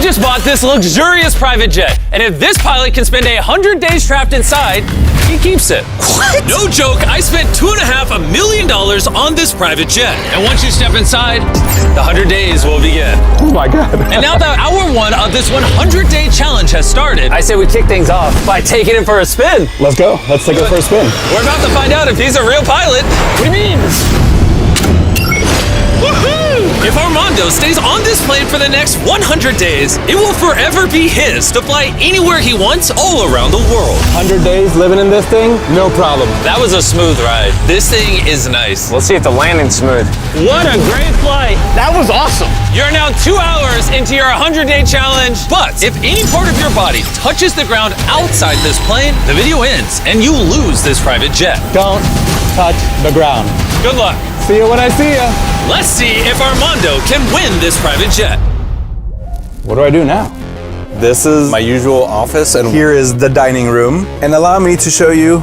We've just bought this luxurious private jet, and if this pilot can spend 100 days trapped inside, he keeps it. What? No joke, I spent $2.5 million on this private jet. And once you step inside, the 100 days will begin. Oh my God. And now that hour one of this 100-day challenge has started, I say we kick things off by taking him for a spin. Let's go. Let's take it for a spin. We're about to find out if he's a real pilot. What do you mean? Woohoo! If Armando stays on this plane for the next 100 days, it will forever be his to fly anywhere he wants all around the world. 100 days living in this thing, no problem. That was a smooth ride. This thing is nice. We'll see if the landing's smooth. What a great flight. That was awesome. You're now 2 hours into your 100-day challenge. But if any part of your body touches the ground outside this plane, the video ends and you lose this private jet. Don't touch the ground. Good luck. See you when I see you. Let's see if Armando can win this private jet. What do I do now? This is my usual office, and here is the dining room. And allow me to show you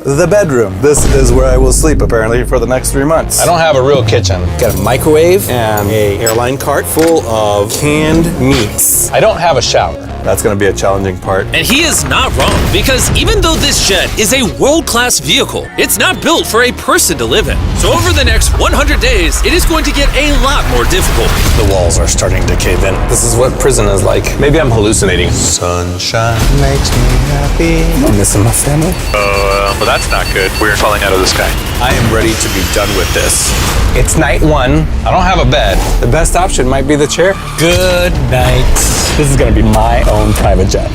the bedroom. This is where I will sleep, apparently, for the next 3 months. I don't have a real kitchen. Got a microwave and a airline cart full of canned meats. I don't have a shower. That's gonna be a challenging part. And he is not wrong, because even though this jet is a world-class vehicle, it's not built for a person to live in. So over the next 100 days, it is going to get a lot more difficult. The walls are starting to cave in. This is what prison is like. Maybe I'm hallucinating. Sunshine makes me happy. I'm missing my family. Well, that's not good. We're falling out of the sky. I am ready to be done with this. It's night one. I don't have a bed. The best option might be the chair. Good night. This is gonna be my own private jet.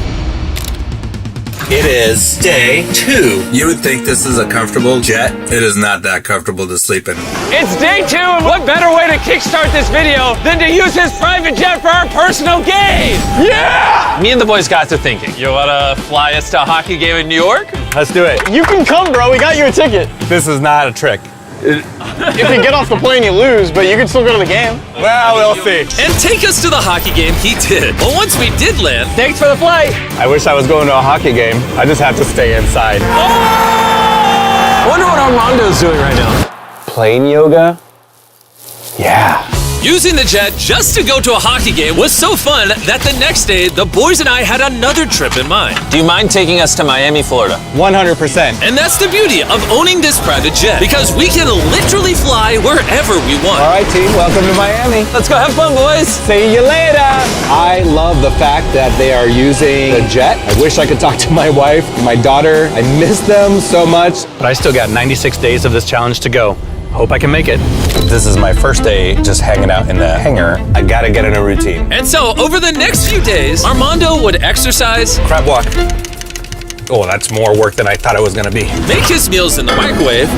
It is day 2. You would think this is a comfortable jet. It is not that comfortable to sleep in. It's day 2, and what better way to kickstart this video than to use his private jet for our personal gain? Yeah! Me and the boys got to thinking. You wanna fly us to a hockey game in New York? Let's do it. You can come, bro. We got you a ticket. This is not a trick. If you get off the plane, you lose, but you can still go to the game. Well, we'll see. And take us to the hockey game he did. But once we did land, Thanks for the flight. I wish I was going to a hockey game. I just have to stay inside. I wonder what Armando's doing right now. Plane yoga? Yeah. using the jet just to go to a hockey game was so fun that the next day, the boys and I had another trip in mind. Do you mind taking us to Miami, Florida? 100%. And that's the beauty of owning this private jet, because we can literally fly wherever we want. All right, team, welcome to Miami. Let's go have fun, boys. See you later. I love the fact that they are using the jet. I wish I could talk to my wife, my daughter. I miss them so much. But I still got 96 days of this challenge to go. Hope I can make it. This is my first day just hanging out in the hangar. I gotta get in a routine. And so, over the next few days, Armando would exercise, Crab walk. Oh, that's more work than I thought it was gonna be. make his meals in the microwave,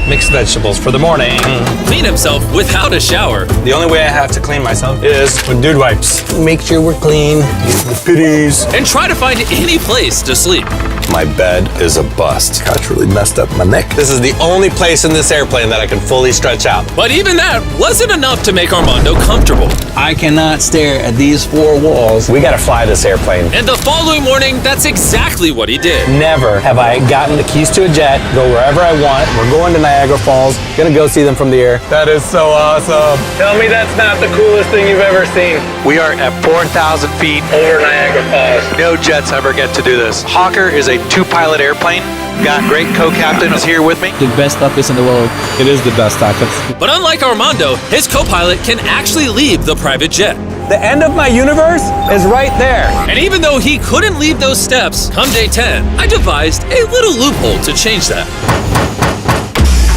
Mixed vegetables for the morning. clean himself without a shower, The only way I have to clean myself is with dude wipes. Make sure we're clean. Use the pitties. and try to find any place to sleep. My bed is a bust. Couch really messed up my neck. This is the only place in this airplane that I can fully stretch out. But even that wasn't enough to make Armando comfortable. I cannot stare at these four walls. We gotta fly this airplane. And the following morning, that's exactly what he did. Never have I gotten the keys to a jet, go wherever I want. We're going to Niagara Falls, gonna go see them from the air. That is so awesome. Tell me that's not the coolest thing you've ever seen. We are at 4,000 feet Over Niagara Falls. No jets ever get to do this. Hawker is a 2-pilot airplane. Got great co-captain is here with me. The best tacos in the world. It is the best tacos. But unlike Armando, his co-pilot can actually leave the private jet. The end of my universe is right there. And even though he couldn't leave those steps come day 10, I devised a little loophole to change that.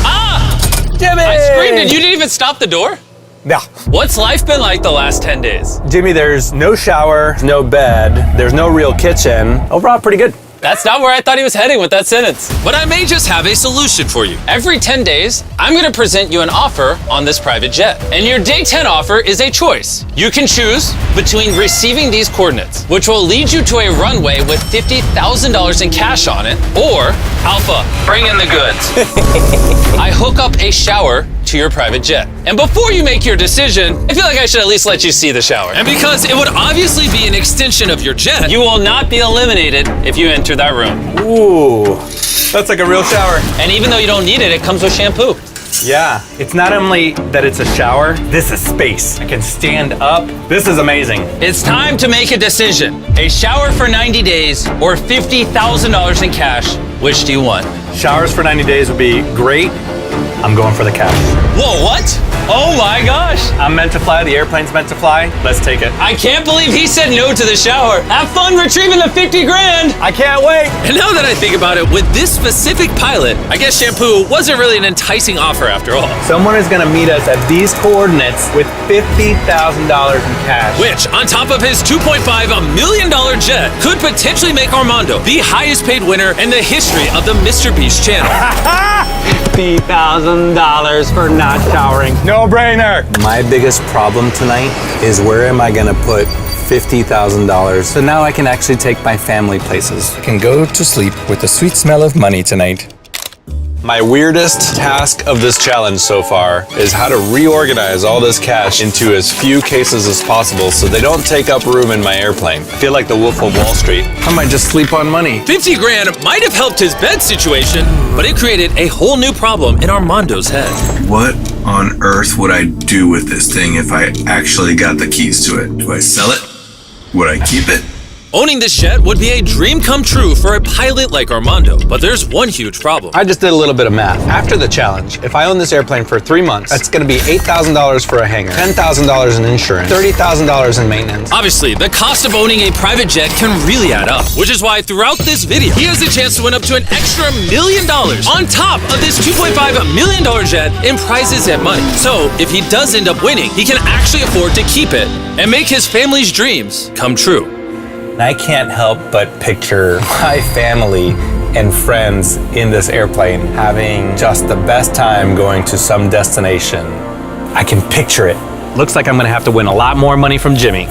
Ah! Jimmy! I screamed and you didn't even stop the door? Yeah. What's life been like the last 10 days? Jimmy, there's no shower, no bed, there's no real kitchen. Overall, pretty good. That's not where I thought he was heading with that sentence. But I may just have a solution for you. Every 10 days, I'm gonna present you an offer on this private jet. And your day 10 offer is a choice. You can choose between receiving these coordinates, which will lead you to a runway with $50,000 in cash on it, or Alpha, bring in the goods. I hook up a shower to your private jet. And before you make your decision, I feel like I should at least let you see the shower. And because it would obviously be an extension of your jet, you will not be eliminated if you enter that room. Ooh, that's like a real shower. And even though you don't need it, it comes with shampoo. Yeah, it's not only that it's a shower, this is space. I can stand up. This is amazing. It's time to make a decision. A shower for 90 days or $50,000 in cash. Which do you want? Showers for 90 days would be great. I'm going for the cash. Whoa, what? Oh my gosh. I'm meant to fly, the airplane's meant to fly. Let's take it. I can't believe he said no to the shower. Have fun retrieving the 50 grand. I can't wait. And now that I think about it, with this specific pilot, I guess shampoo wasn't really an enticing offer after all. Someone is gonna meet us at these coordinates with $50,000 in cash. Which, on top of his $2.5 million jet, could potentially make Armando the highest paid winner in the history of the Mr. Beast channel. $50,000 for not showering. No brainer. My biggest problem tonight is where am I gonna put $50,000 so now I can actually take my family places. I can go to sleep with the sweet smell of money tonight. My weirdest task of this challenge so far is how to reorganize all this cash into as few cases as possible so they don't take up room in my airplane. I feel like the Wolf of Wall Street. I might just sleep on money. 50 grand might have helped his bed situation, but it created a whole new problem in Armando's head. What on earth would I do with this thing if I actually got the keys to it? Do I sell it? Would I keep it? Owning this jet would be a dream come true for a pilot like Armando, but there's one huge problem. I just did a little bit of math. After the challenge, if I own this airplane for 3 months, that's gonna be $8,000 for a hangar, $10,000 in insurance, $30,000 in maintenance. Obviously, the cost of owning a private jet can really add up, which is why throughout this video, he has a chance to win up to an extra $1 million on top of this $2.5 million jet in prizes and money. So if he does end up winning, he can actually afford to keep it and make his family's dreams come true. I can't help but picture my family and friends in this airplane having just the best time going to some destination. I can picture it. Looks like I'm gonna have to win a lot more money from Jimmy.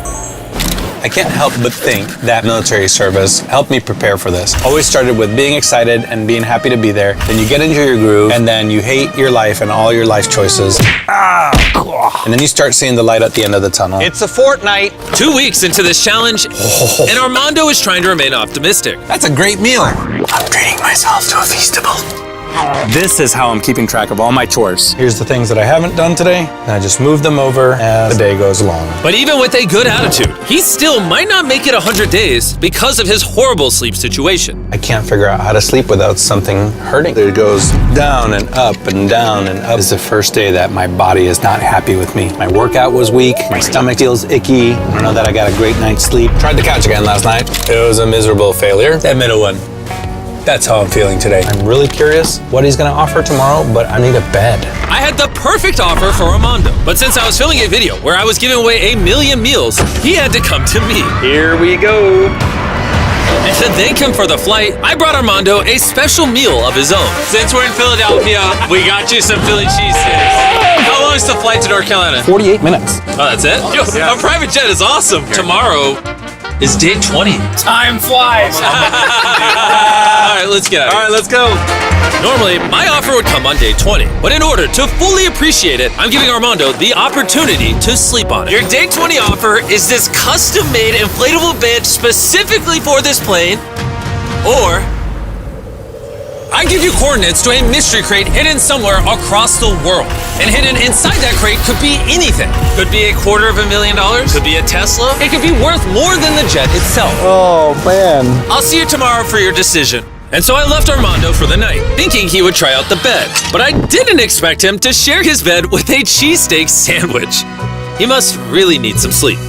I can't help but think that military service helped me prepare for this. Always started with being excited and being happy to be there. Then you get into your groove and then you hate your life and all your life choices. And then you start seeing the light at the end of the tunnel. It's a fortnight. 2 weeks into this challenge, and Armando is trying to remain optimistic. That's a great meal. I'm treating myself to a Feastable. This is how I'm keeping track of all my chores. Here's the things that I haven't done today, and I just move them over as the day goes along. But even with a good attitude, he still might not make it 100 days because of his horrible sleep situation. I can't figure out how to sleep without something hurting. It goes down and up and down and up. It's the first day that my body is not happy with me. My workout was weak, my stomach feels icky. I don't know that I got a great night's sleep. Tried the couch again last night. It was a miserable failure. That middle one. That's how I'm feeling today. I'm really curious what he's gonna offer tomorrow, but I need a bed. I had the perfect offer for Armando, but since I was filming a video where I was giving away 1 million meals, he had to come to me. Here we go. And to thank him for the flight, I brought Armando a special meal of his own. Since we're in Philadelphia, we got you some Philly cheesesteaks. How long is the flight to North Carolina? 48 minutes. Oh, that's it? Yo, a private jet is awesome. Tomorrow is day 20. Time flies. All right, let's get out of here. All right, let's go. Normally, my offer would come on day 20, but in order to fully appreciate it, I'm giving Armando the opportunity to sleep on it. Your day 20 offer is this custom-made inflatable bed specifically for this plane, or I give you coordinates to a mystery crate hidden somewhere across the world. And hidden inside that crate could be anything. Could be $250,000, could be a Tesla, it could be worth more than the jet itself. Oh, man. I'll see you tomorrow for your decision. And so I left Armando for the night, thinking he would try out the bed. But I didn't expect him to share his bed with a cheesesteak sandwich. He must really need some sleep.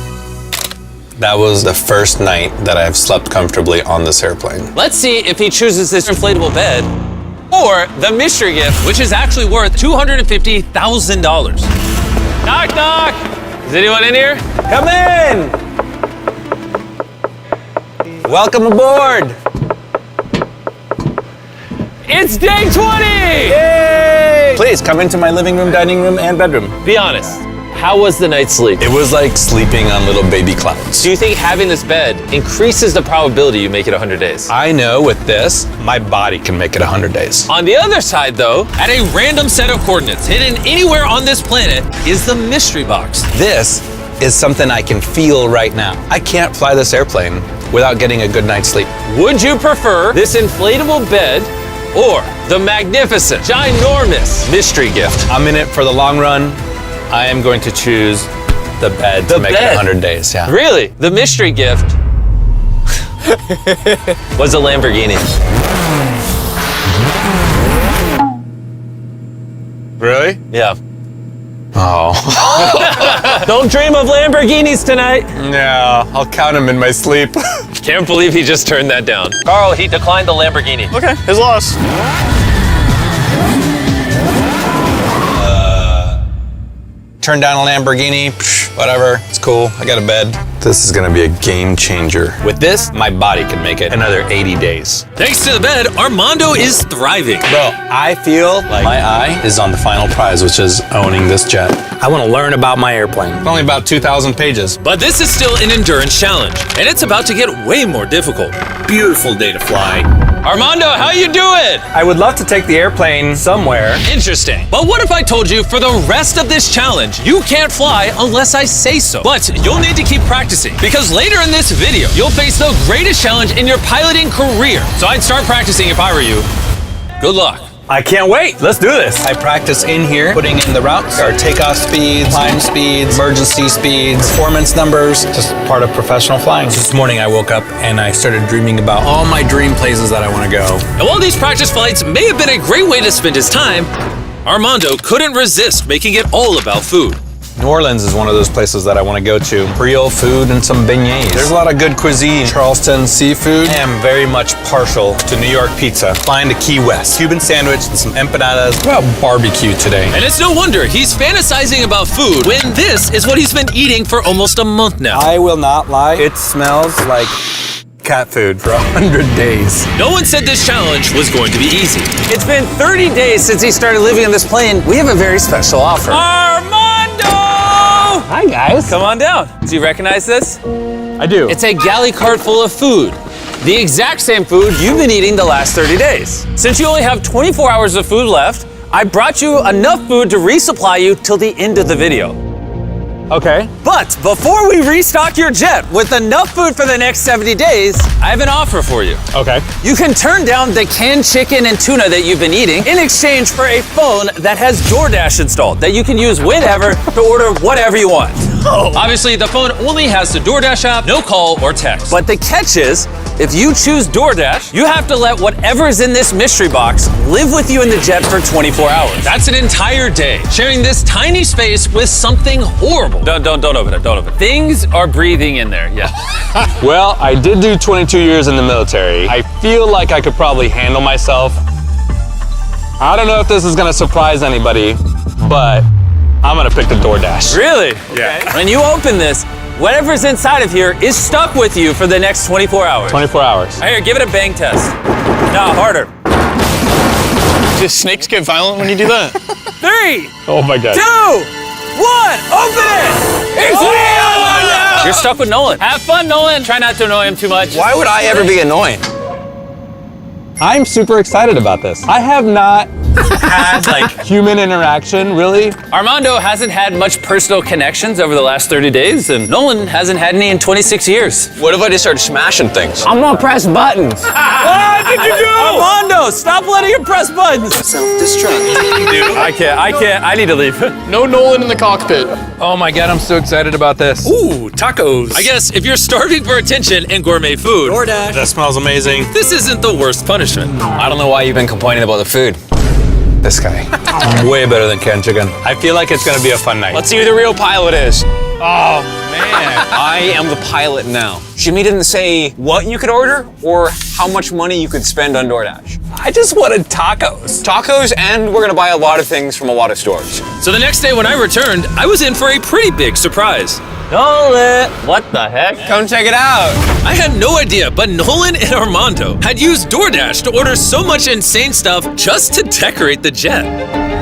That was the first night that I've slept comfortably on this airplane. Let's see if he chooses this inflatable bed or the mystery gift, which is actually worth $250,000. Knock, knock. Is anyone in here? Come in. Welcome aboard. It's day 20! Yay! Please come into my living room, dining room, and bedroom. Be honest, how was the night's sleep? It was like sleeping on little baby clouds. Do you think having this bed increases the probability you make it 100 days? I know with this, my body can make it 100 days. On the other side though, at a random set of coordinates hidden anywhere on this planet is the mystery box. This is something I can feel right now. I can't fly this airplane without getting a good night's sleep. Would you prefer this inflatable bed or the magnificent, ginormous mystery gift. I'm in it for the long run. I am going to choose the bed to make it 100 days. Yeah. Really? The mystery gift was a Lamborghini. Really? Yeah. Oh. Don't dream of Lamborghinis tonight. Yeah, I'll count them in my sleep. Can't believe he just turned that down. Carl, he declined the Lamborghini. Okay, his loss. Turn down a Lamborghini, psh, whatever, it's cool, I got a bed. This is gonna be a game changer. With this, my body can make it another 80 days. Thanks to the bed, Armando is thriving. Bro, I feel like my eye is on the final prize, which is owning this jet. I wanna learn about my airplane. It's only about 2,000 pages. But this is still an endurance challenge, and it's about to get way more difficult. Beautiful day to fly. Armando, how you doing? I would love to take the airplane somewhere. Interesting. But what if I told you for the rest of this challenge, you can't fly unless I say so? But you'll need to keep practicing, because later in this video, you'll face the greatest challenge in your piloting career. So I'd start practicing if I were you. Good luck. I can't wait. Let's do this. I practice in here, putting in the routes, our takeoff speeds, climb speeds, emergency speeds, performance numbers, just part of professional flying. This morning I woke up and I started dreaming about all my dream places that I want to go. And while these practice flights may have been a great way to spend his time, Armando couldn't resist making it all about food. New Orleans is one of those places that I want to go to. Creole food and some beignets. There's a lot of good cuisine. Charleston seafood. I am very much partial to New York pizza. Flying to Key West. Cuban sandwich and some empanadas. What about barbecue today? And it's no wonder he's fantasizing about food when this is what he's been eating for almost a month now. I will not lie. It smells like cat food for 100 days. No one said this challenge was going to be easy. It's been 30 days since he started living on this plane. We have a very special offer. Armando! Hi, guys. Come on down. Do you recognize this? I do. It's a galley cart full of food. The exact same food you've been eating the last 30 days. Since you only have 24 hours of food left, I brought you enough food to resupply you till the end of the video. Okay. But before we restock your jet with enough food for the next 70 days, I have an offer for you. Okay. You can turn down the canned chicken and tuna that you've been eating in exchange for a phone that has DoorDash installed that you can use whenever to order whatever you want. Obviously, the phone only has the DoorDash app, no call or text. But the catch is, if you choose DoorDash, you have to let whatever's in this mystery box live with you in the jet for 24 hours. That's an entire day, sharing this tiny space with something horrible. Don't open it, don't open it. Things are breathing in there, yeah. Well, I did do 22 years in the military. I feel like I could probably handle myself. I don't know if this is gonna surprise anybody, but I'm gonna pick the DoorDash. Really? Yeah. When you open this, whatever's inside of here is stuck with you for the next 24 hours. 24 hours. Here, give it a bang test. No, harder. Do snakes get violent when you do that? 3, Oh my God. 2, 1, open it! It's real! You're stuck with Nolan. Have fun, Nolan. Try not to annoy him too much. Why would I ever be annoying? I'm super excited about this. I have not had like human interaction, really. Armando hasn't had much personal connections over the last 30 days, and Nolan hasn't had any in 26 years. What if I just started smashing things? I'm gonna press buttons. What did you do? Armando, stop letting him press buttons. Self-destruct. I can't. I need to leave. No Nolan in the cockpit. Oh my God, I'm so excited about this. Ooh, tacos. I guess if you're starving for attention and gourmet food, DoorDash. That smells amazing. this isn't the worst punishment. I don't know why you've been complaining about the food. This guy. Way better than canned chicken. I feel like it's gonna be a fun night. Let's see who the real pilot is. Oh man. I am the pilot now. Jimmy didn't say what you could order or how much money you could spend on DoorDash. I just wanted tacos. Tacos, and we're gonna buy a lot of things from a lot of stores. So the next day when I returned, I was in for a pretty big surprise. Nolan. What the heck? Come check it out. I had no idea, but Nolan and Armando had used DoorDash to order so much insane stuff just to decorate the jet.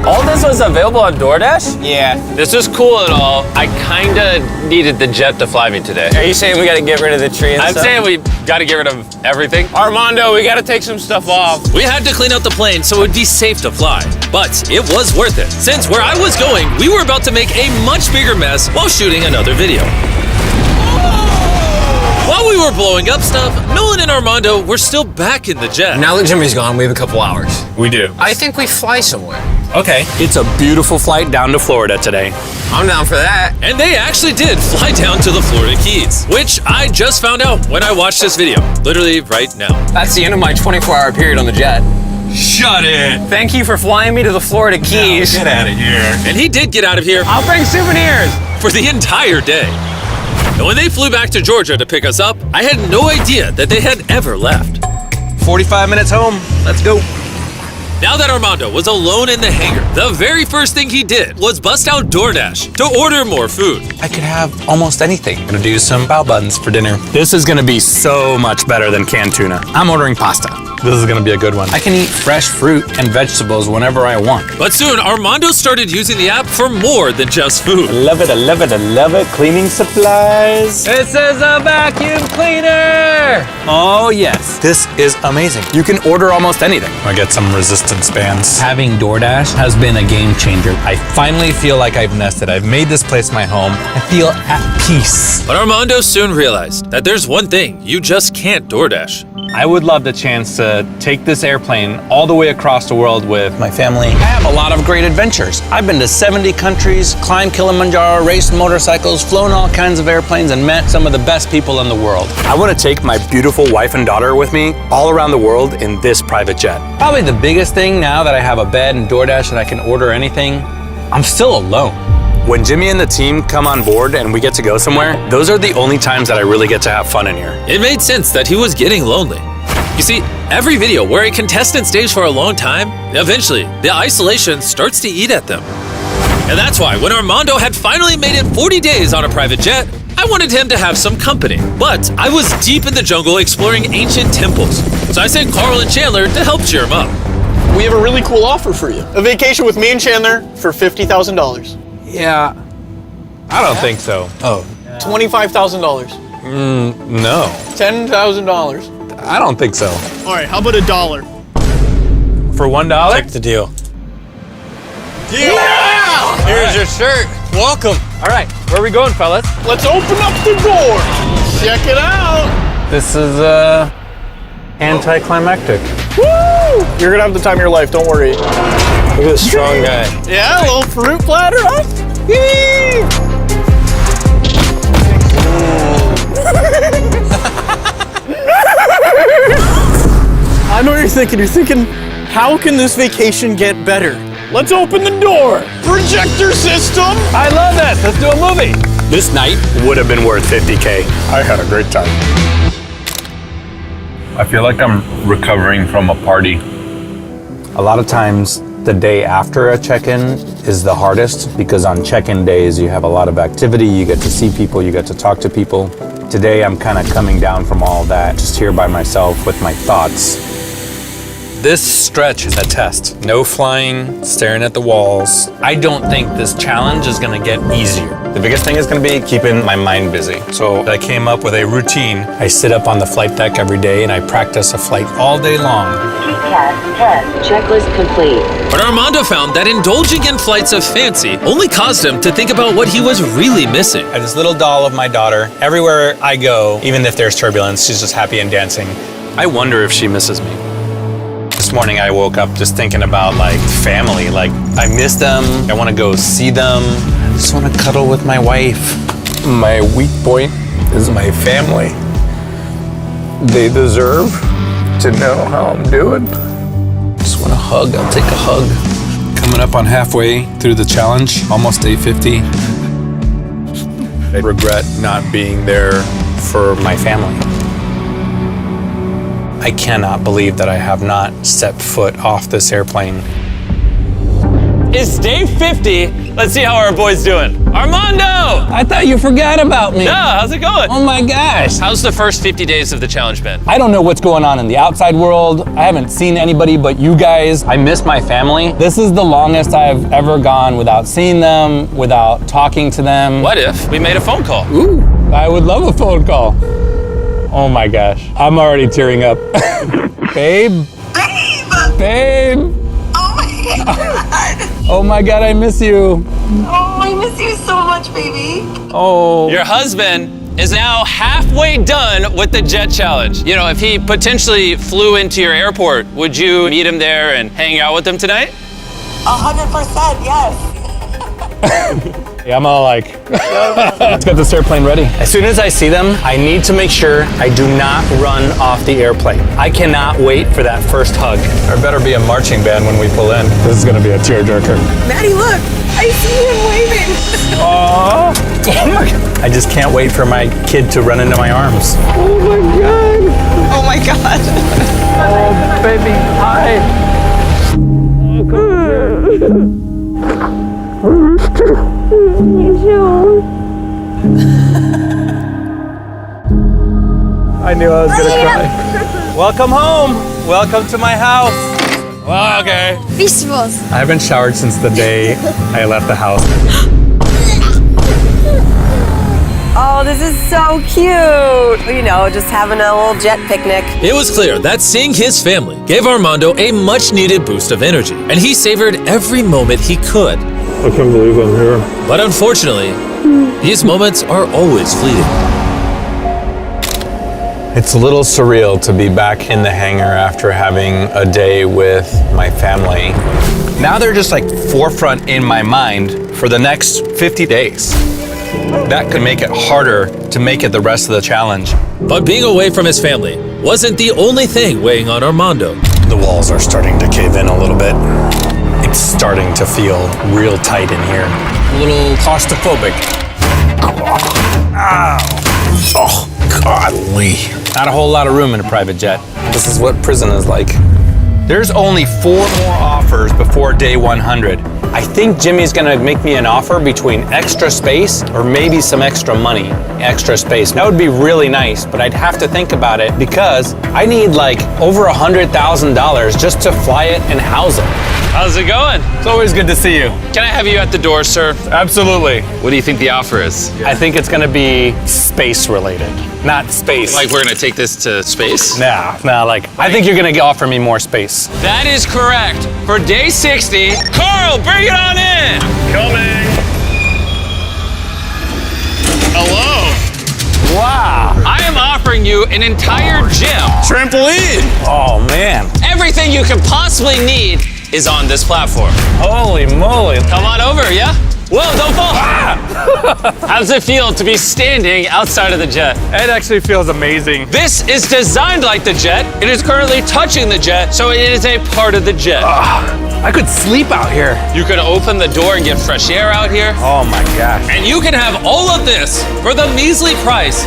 All this was available on DoorDash? Yeah. This is cool and all. I kinda needed the jet to fly me today. Are you saying we gotta get rid of the tree and I'm stuff? saying we gotta get rid of everything. Armando, we gotta take some stuff off. We had to clean out the plane so it would be safe to fly. But it was worth it, since where I was going, we were about to make a much bigger mess while shooting another video. While we were blowing up stuff, Nolan and Armando were still back in the jet. Now that Jimmy's gone, we have a couple hours. We do. I think we fly somewhere. Okay. It's a beautiful flight down to Florida today. I'm down for that. And they actually did fly down to the Florida Keys, which I just found out when I watched this video, literally right now. That's the end of my 24-hour period on the jet. Shut it! Thank you for flying me to the Florida Keys. Get out of here. And he did get out of here I'll bring souvenirs. for the entire day. And when they flew back to Georgia to pick us up, I had no idea that they had ever left. 45 minutes home. Let's go. Now that Armando was alone in the hangar, the very first thing he did was bust out DoorDash to order more food. I could have almost anything. I'm gonna do some bao buns for dinner. This is gonna be so much better than canned tuna. I'm ordering pasta. This is gonna be a good one. I can eat fresh fruit and vegetables whenever I want. But soon, Armando started using the app for more than just food. Love it, I love it, I love it. Cleaning supplies. This is a vacuum cleaner. Oh yes, this is amazing. You can order almost anything. I get some resistance bands. Having DoorDash has been a game changer. I finally feel like I've nested. I've made this place my home. I feel at peace. But Armando soon realized that there's one thing you just can't DoorDash. I would love the chance to take this airplane all the way across the world with my family. I have a lot of great adventures. I've been to 70 countries, climbed Kilimanjaro, raced motorcycles, flown all kinds of airplanes, and met some of the best people in the world. I want to take my beautiful wife and daughter with me all around the world in this private jet. Probably the biggest thing now that I have a bed and DoorDash and I can order anything, I'm still alone. When Jimmy and the team come on board and we get to go somewhere, those are the only times that I really get to have fun in here. It made sense that he was getting lonely. You see, every video where a contestant stays for a long time, eventually the isolation starts to eat at them. And that's why when Armando had finally made it 40 days on a private jet, I wanted him to have some company. But I was deep in the jungle exploring ancient temples, so I sent Carl and Chandler to help cheer him up. We have a really cool offer for you. A vacation with me and Chandler for $50,000. Yeah, I don't think so. Oh, $25,000. no, $10,000. I don't think so. All right, how about $1? For $1? Check the deal. Yeah! Here's your shirt. Welcome. All right, where are we going, fellas? Let's open up the door. Check it out. This is anticlimactic. Woo! You're gonna have the time of your life. Don't worry. Look at this strong guy. Yeah, a little fruit platter, huh? Yee! I know what you're thinking. You're thinking, how can this vacation get better? Let's open the door. Projector system. I love this. Let's do a movie. This night would have been worth $50K. I had a great time. I feel like I'm recovering from a party. A lot of times, the day after a check-in is the hardest because on check-in days, you have a lot of activity, you get to see people, you get to talk to people. Today, I'm kind of coming down from all that, just here by myself with my thoughts. This stretch is a test. No flying, staring at the walls. I don't think this challenge is gonna get easier. The biggest thing is going to be keeping my mind busy. So I came up with a routine. I sit up on the flight deck every day and I practice a flight all day long. TCAS test checklist complete. But Armando found that indulging in flights of fancy only caused him to think about what he was really missing. I have this little doll of my daughter. Everywhere I go, even if there's turbulence, she's just happy and dancing. I wonder if she misses me. This morning I woke up just thinking about like family. Like I miss them. I want to go see them. I just want to cuddle with my wife. My weak point is my family. They deserve to know how I'm doing. Just want a hug. I'll take a hug. Coming up on halfway through the challenge, almost day 50. I regret not being there for my family. I cannot believe that I have not stepped foot off this airplane. It's day 50. Let's see how our boy's doing. Armando! I thought you forgot about me. Yeah, how's it going? Oh my gosh. How's the first 50 days of the challenge been? I don't know what's going on in the outside world. I haven't seen anybody but you guys. I miss my family. This is the longest I've ever gone without seeing them, without talking to them. What if we made a phone call? Ooh, I would love a phone call. Oh my gosh, I'm already tearing up. Babe? Babe! Oh my God! Oh my God, I miss you. Oh, I miss you so much, baby. Oh. Your husband is now halfway done with the jet challenge. You know, if he potentially flew into your airport, would you meet him there and hang out with him tonight? 100%, yes. Yeah, I'm all like, let's get this airplane ready. As soon as I see them, I need to make sure I do not run off the airplane. I cannot wait for that first hug. There better be a marching band when we pull in. This is gonna be a tearjerker. Maddie, look. I see him waving. Oh my God. I just can't wait for my kid to run into my arms. Oh my God. Oh, baby, hi. I knew I was gonna cry. Welcome home. Welcome to my house. Well, okay. Vegetables. I haven't showered since the day I left the house. Oh, this is so cute. You know, just having a little jet picnic. It was clear that seeing his family gave Armando a much-needed boost of energy, and he savored every moment he could. I can't believe I'm here. But unfortunately, these moments are always fleeting. It's a little surreal to be back in the hangar after having a day with my family. Now they're just like forefront in my mind for the next 50 days. That could make it harder to make it the rest of the challenge. But being away from his family wasn't the only thing weighing on Armando. The walls are starting to cave in a little bit. It's starting to feel real tight in here. A little claustrophobic. Ow. Oh, godly. Not a whole lot of room in a private jet. This is what prison is like. There's only 4 more offers before day 100. I think Jimmy's gonna make me an offer between extra space or maybe some extra money. Extra space. That would be really nice, but I'd have to think about it because I need like over $100,000 just to fly it and house it. How's it going? It's always good to see you. Can I have you at the door, sir? Absolutely. What do you think the offer is? I think it's gonna be space related, not space. Like we're gonna take this to space? Nah, like I think you're gonna offer me more space. That is correct. For day 60, Carl, bring it on in. Coming. Hello. Wow. I am offering you an entire gym. Trampoline. Oh man. Everything you could possibly need is on this platform. Holy moly. Come on over, yeah? Whoa, don't fall. How does it feel to be standing outside of the jet? It actually feels amazing. This is designed like the jet. It is currently touching the jet, so it is a part of the jet. I could sleep out here. You can open the door and get fresh air out here. Oh my gosh. And you can have all of this for the measly price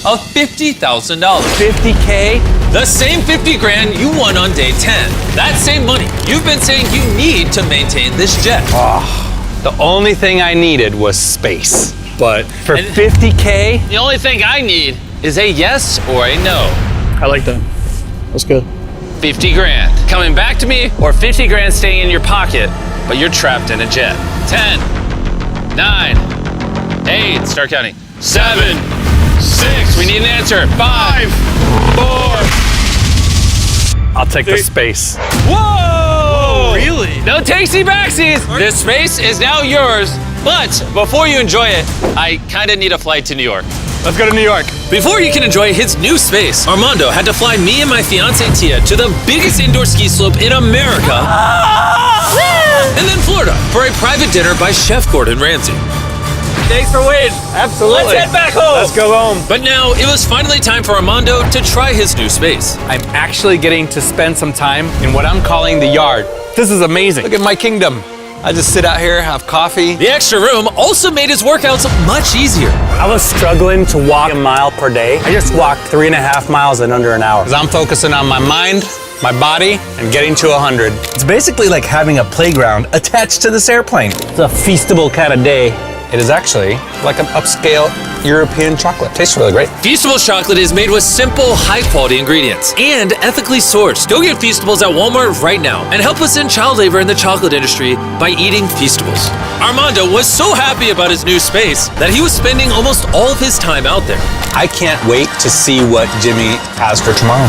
of $50,000. 50K? The same 50 grand you won on day 10. That same money you've been saying you need to maintain this jet. The only thing I needed was space. But for 50K? The only thing I need is a yes or a no. I like that. That's good. 50 grand coming back to me or 50 grand staying in your pocket, but you're trapped in a jet. 10, 9, 8, start counting. 7, 6, we need an answer. 5, 4. I'll take the space. Whoa! Really? No takesy backsies. This space is now yours, but before you enjoy it, I kinda need a flight to New York. Let's go to New York. Before he can enjoy his new space, Armando had to fly me and my fiancée Tia to the biggest indoor ski slope in America, and then Florida for a private dinner by Chef Gordon Ramsay. Thanks for waiting. Absolutely. Let's head back home. Let's go home. But now it was finally time for Armando to try his new space. I'm actually getting to spend some time in what I'm calling the yard. This is amazing. Look at my kingdom. I just sit out here, have coffee. The extra room also made his workouts much easier. I was struggling to walk a mile per day. I just walked 3.5 miles in under an hour. Because I'm focusing on my mind, my body, and getting to 100. It's basically like having a playground attached to this airplane. It's a feastable kind of day. It is actually like an upscale European chocolate. Tastes really great. Feastables chocolate is made with simple, high-quality ingredients and ethically sourced. Go get Feastables at Walmart right now and help us end child labor in the chocolate industry by eating Feastables. Armando was so happy about his new space that he was spending almost all of his time out there. I can't wait to see what Jimmy has for tomorrow.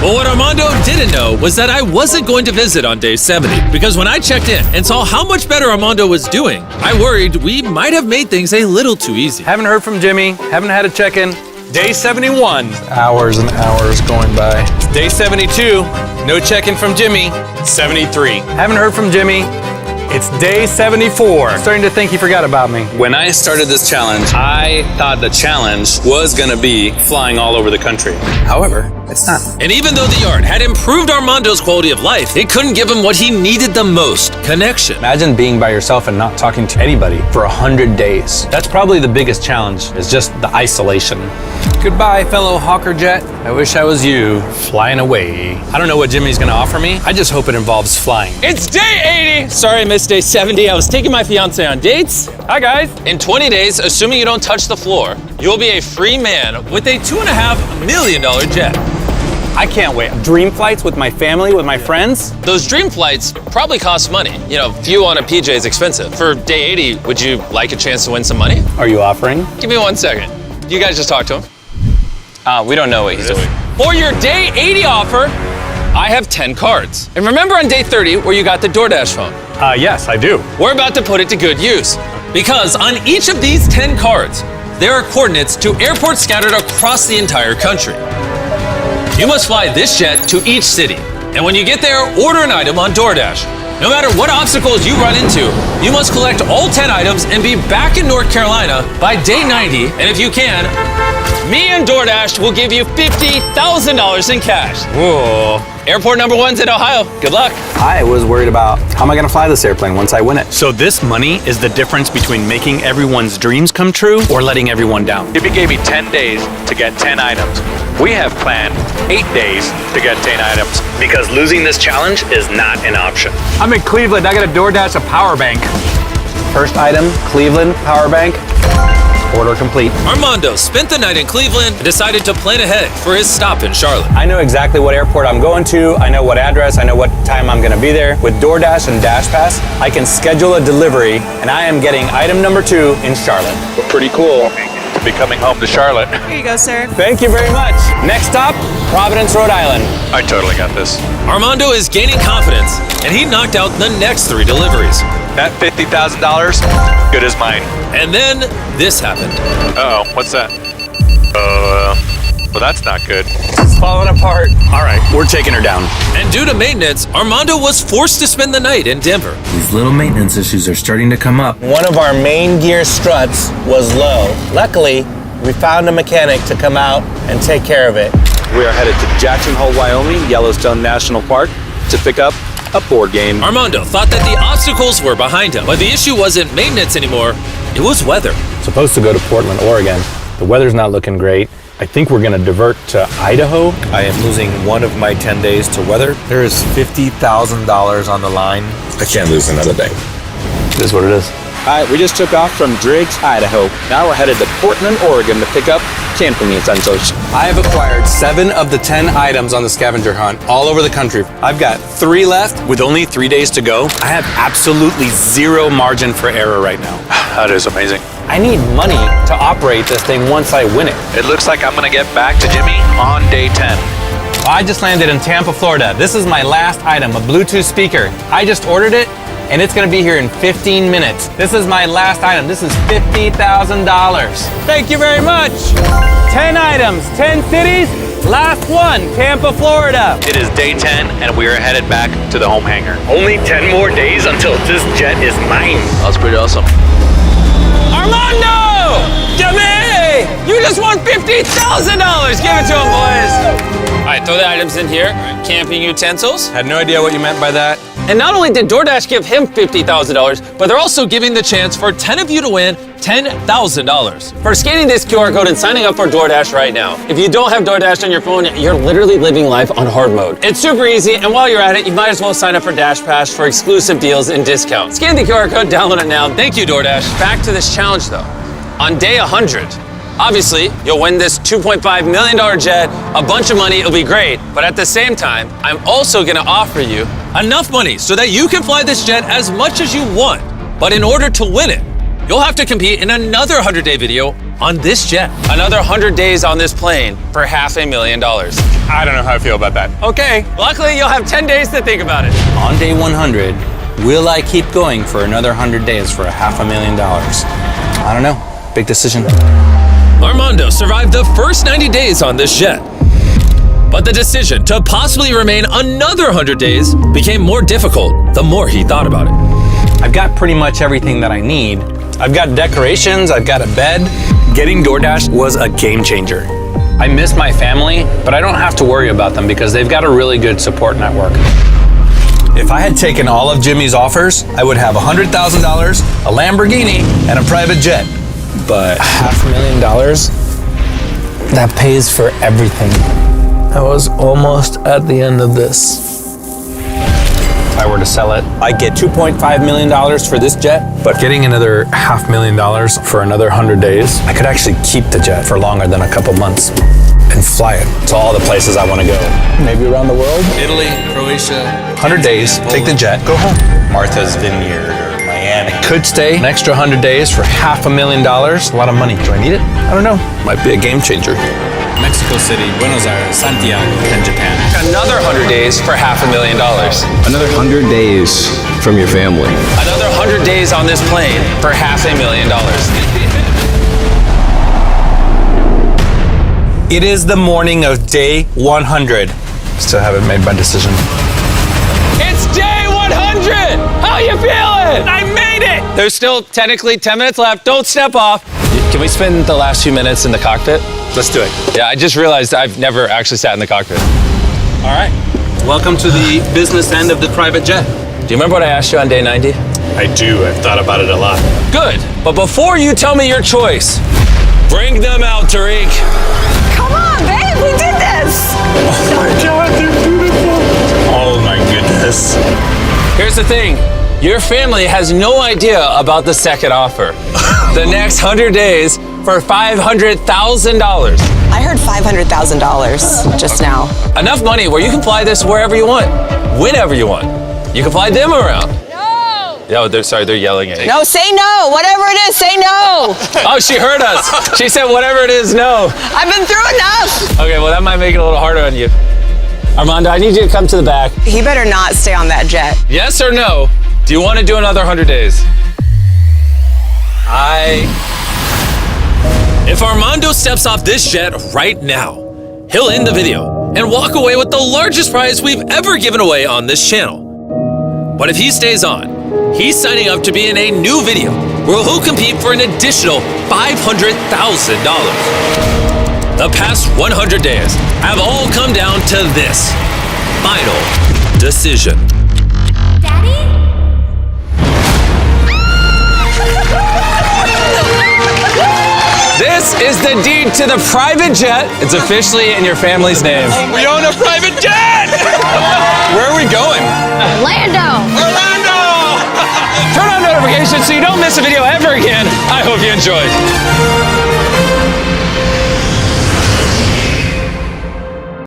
But what Armando didn't know was that I wasn't going to visit on day 70, because when I checked in and saw how much better Armando was doing, I worried we might have made things a little too easy. Haven't heard from Jimmy. Haven't had a check-in. Day 71. Hours and hours going by. Day 72. No check-in from Jimmy. 73. Haven't heard from Jimmy. It's day 74. Starting to think he forgot about me. When I started this challenge, I thought the challenge was gonna be flying all over the country. However, it's not. And even though the yard had improved Armando's quality of life, it couldn't give him what he needed the most, connection. Imagine being by yourself and not talking to anybody for 100 days. That's probably the biggest challenge, is just the isolation. Goodbye, fellow Hawker Jet. I wish I was you, flying away. I don't know what Jimmy's gonna offer me. I just hope it involves flying. It's day 80! Sorry I missed day 70. I was taking my fiance on dates. Hi, guys. In 20 days, assuming you don't touch the floor, you'll be a free man with a $2.5 million jet. I can't wait. Dream flights with my family, with my friends. Those dream flights probably cost money. You know, fuel on a PJ is expensive. For day 80, would you like a chance to win some money? Are you offering? Give me 1 second. You guys just talk to him. We don't know what he's doing. For your day 80 offer, I have 10 cards. And remember on day 30 where you got the DoorDash phone? Yes, I do. We're about to put it to good use. Because on each of these 10 cards, there are coordinates to airports scattered across the entire country. You must fly this jet to each city. And when you get there, order an item on DoorDash. No matter what obstacles you run into, you must collect all 10 items and be back in North Carolina by day 90. And if you can, me and DoorDash will give you $50,000 in cash. Whoa. Airport number 1's in Ohio. Good luck. I was worried about how am I gonna fly this airplane once I win it. So this money is the difference between making everyone's dreams come true or letting everyone down. Jimmy gave me 10 days to get 10 items. We have planned 8 days to get 10 items. Because losing this challenge is not an option. I'm in Cleveland. I got a DoorDash a power bank. First item, Cleveland power bank. Order complete. Armando spent the night in Cleveland and decided to plan ahead for his stop in Charlotte. I know exactly what airport I'm going to. I know what address. I know what time I'm gonna be there. With DoorDash and DashPass, I can schedule a delivery, and I am getting item number 2 in Charlotte. Pretty cool to be coming home to Charlotte. Here you go, sir. Thank you very much. Next stop, Providence, Rhode Island. I totally got this. Armando is gaining confidence, and he knocked out the next 3 deliveries. That $50,000, good as mine. And then this happened. Uh-oh, what's that? Well, that's not good. It's falling apart. All right, we're taking her down. And due to maintenance, Armando was forced to spend the night in Denver. These little maintenance issues are starting to come up. One of our main gear struts was low. Luckily, we found a mechanic to come out and take care of it. We are headed to Jackson Hole, Wyoming, Yellowstone National Park to pick up a board game. Armando thought that the obstacles were behind him, but the issue wasn't maintenance anymore, it was weather. Supposed to go to Portland, Oregon. The weather's not looking great. I think we're gonna divert to Idaho. I am losing one of my 10 days to weather. There is $50,000 on the line. I can't lose another day. It is what it is. All right, we just took off from Driggs, Idaho. Now we're headed to Portland, Oregon to pick up camping utensils. I have acquired 7 of the 10 items on the scavenger hunt all over the country. I've got 3 left with only 3 days to go. I have absolutely 0 margin for error right now. That is amazing. I need money to operate this thing once I win it. It looks like I'm gonna get back to Jimmy on day 10. I just landed in Tampa, Florida. This is my last item, a Bluetooth speaker. I just ordered it, and it's gonna be here in 15 minutes. This is my last item. This is $50,000. Thank you very much. 10 items, 10 cities, last one, Tampa, Florida. It is day 10, and we are headed back to the home hangar. Only 10 more days until this jet is mine. That's pretty awesome. Armando! Jimmy! You just won $50,000! Give it to him, boys! All right, throw the items in here. Camping utensils. Had no idea what you meant by that. And not only did DoorDash give him $50,000, but they're also giving the chance for 10 of you to win $10,000 for scanning this QR code and signing up for DoorDash right now. If you don't have DoorDash on your phone, you're literally living life on hard mode. It's super easy, and while you're at it, you might as well sign up for DashPass for exclusive deals and discounts. Scan the QR code, download it now. Thank you, DoorDash. Back to this challenge, though. On day 100, obviously, you'll win this $2.5 million jet, a bunch of money, it'll be great. But at the same time, I'm also gonna offer you enough money so that you can fly this jet as much as you want. But in order to win it, you'll have to compete in another 100-day video on this jet. Another 100 days on this plane for $500,000. I don't know how I feel about that. Okay, luckily you'll have 10 days to think about it. On day 100, will I keep going for another 100 days for $500,000? I don't know. Big decision. Armando survived the first 90 days on this jet. But the decision to possibly remain another 100 days became more difficult the more he thought about it. I've got pretty much everything that I need. I've got decorations, I've got a bed. Getting DoorDash was a game changer. I miss my family, but I don't have to worry about them because they've got a really good support network. If I had taken all of Jimmy's offers, I would have $100,000, a Lamborghini, and a private jet. But $500,000, that pays for everything. I was almost at the end of this. If I were to sell it, I'd get $2.5 million for this jet, but getting another $500,000 for another 100 days, I could actually keep the jet for longer than a couple months and fly it to all the places I want to go. Maybe around the world. Italy, Croatia. 100 days, take the jet, go home. Martha's Vineyard or Miami. Could stay an extra 100 days for $500,000. A lot of money. Do I need it? I don't know. Might be a game changer. Mexico City, Buenos Aires, Santiago, and Japan. Another 100 days for $500,000. Another 100 days from your family. Another 100 days on this plane for $500,000. It is the morning of day 100. Still haven't made my decision. It's day 100! How you feeling? I made it! There's still technically 10 minutes left. Don't step off. Can we spend the last few minutes in the cockpit? Let's do it. Yeah, I just realized I've never actually sat in the cockpit. All right. Welcome to the business end of the private jet. Do you remember what I asked you on day 90? I do. I've thought about it a lot. Good. But before you tell me your choice, bring them out, Tariq. Come on, babe, we did this. Oh my God, they're beautiful. Oh my goodness. Here's the thing. Your family has no idea about the second offer. The next 100 days for $500,000. I heard $500,000 just now. Enough money where you can fly this wherever you want, whenever you want. You can fly them around. No, they're yelling at you. No, say no. Whatever it is, say no. Oh, she heard us. She said, whatever it is, no. I've been through enough. Okay, well, that might make it a little harder on you. Armando, I need you to come to the back. He better not stay on that jet. Yes or no? Do you want to do another 100 days? If Armando steps off this jet right now, he'll end the video and walk away with the largest prize we've ever given away on this channel. But if he stays on, he's signing up to be in a new video where he'll compete for an additional $500,000. The past 100 days have all come down to this final decision. This is the deed to the private jet. It's officially in your family's name. We own a private jet! Where are we going? Orlando! Turn on notifications so you don't miss a video ever again. I hope you enjoyed.